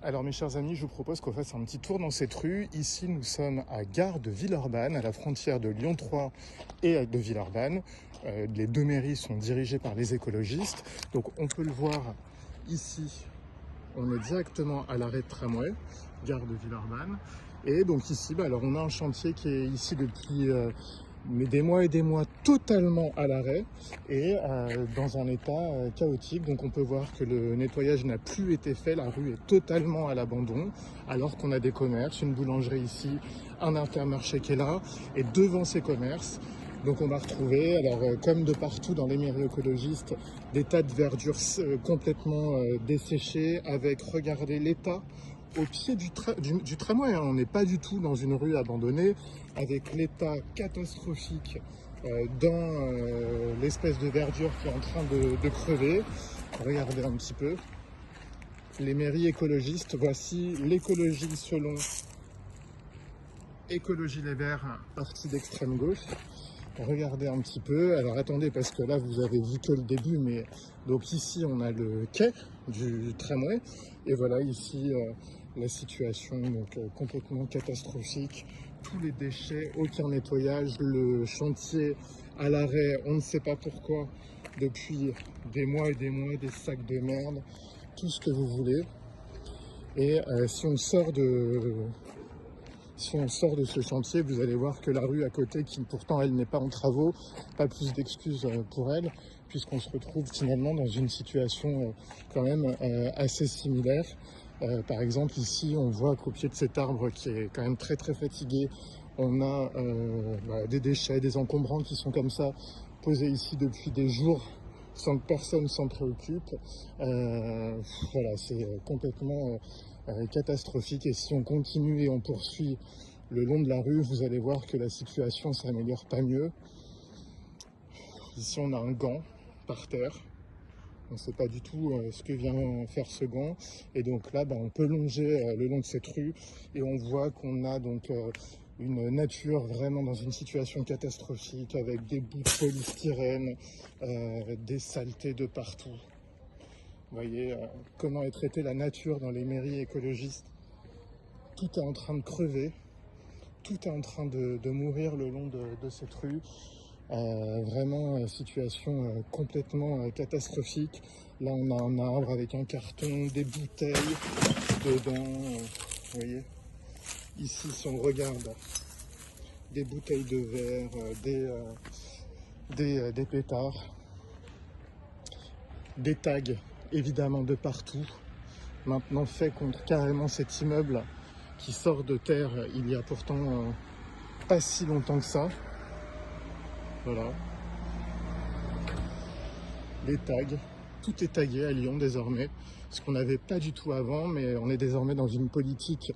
Alors mes chers amis, je vous propose qu'on fasse un petit tour dans cette rue. Ici, nous sommes à Gare de Villeurbanne, à la frontière de Lyon 3 et de Villeurbanne. Les deux mairies sont dirigées par les écologistes. Donc on peut le voir ici, on est directement à l'arrêt de tramway, Gare de Villeurbanne. Et donc ici, alors on a un chantier qui est ici depuis mais des mois et des mois totalement à l'arrêt et dans un état chaotique. Donc on peut voir que le nettoyage n'a plus été fait, la rue est totalement à l'abandon, alors qu'on a des commerces, une boulangerie ici, un Intermarché qui est là, et devant ces commerces, donc on va retrouver, alors comme de partout dans les mairies écologistes, des tas de verdure complètement desséchées, avec, regardez l'état au pied du tramway, hein. On n'est pas du tout dans une rue abandonnée, avec l'état catastrophique dans l'espèce de verdure qui est en train de crever. Regardez un petit peu. Les mairies écologistes, voici l'écologie selon Écologie Les Verts, parti d'extrême gauche. Regardez un petit peu, alors attendez parce que là vous avez vu que le début, mais donc ici on a le quai du tramway et voilà ici la situation donc complètement catastrophique, tous les déchets, aucun nettoyage, le chantier à l'arrêt, on ne sait pas pourquoi, depuis des mois et des mois, des sacs de merde, tout ce que vous voulez. Et si on sort de ce chantier, vous allez voir que la rue à côté, qui pourtant elle n'est pas en travaux, pas plus d'excuses pour elle, puisqu'on se retrouve finalement dans une situation quand même assez similaire. Par exemple ici, on voit qu'au pied de cet arbre qui est quand même très très fatigué, on a des déchets, des encombrants qui sont comme ça, posés ici depuis des jours, sans que personne s'en préoccupe. Voilà, c'est complètement catastrophique. Et si on continue et on poursuit le long de la rue, vous allez voir que la situation s'améliore pas mieux. Ici, on a un gant par terre. On ne sait pas du tout ce que vient faire ce gant. Et donc là, on peut longer le long de cette rue et on voit qu'on a donc une nature vraiment dans une situation catastrophique avec des bouts de polystyrène, des saletés de partout. Vous voyez comment est traitée la nature dans les mairies écologistes. Tout est en train de crever, tout est en train de mourir le long de cette rue. Vraiment situation complètement catastrophique. Là on a un arbre avec un carton, des bouteilles dedans, vous voyez. Ici si on regarde, des bouteilles de verre, des pétards, des tags évidemment de partout, maintenant fait contre carrément cet immeuble qui sort de terre il y a pourtant pas si longtemps que ça. Voilà, les tags, tout est tagué à Lyon désormais, ce qu'on n'avait pas du tout avant, mais on est désormais dans une politique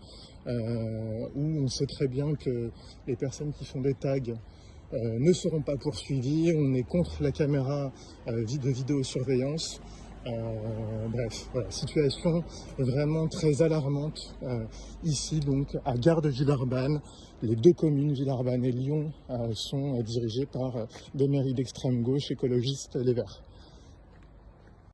où on sait très bien que les personnes qui font des tags ne seront pas poursuivies, on est contre la caméra de vidéosurveillance. Bref, voilà, situation vraiment très alarmante ici donc à Gare de Villeurbanne. Les deux communes, Villeurbanne et Lyon, sont dirigées par des mairies d'extrême gauche écologistes Les Verts.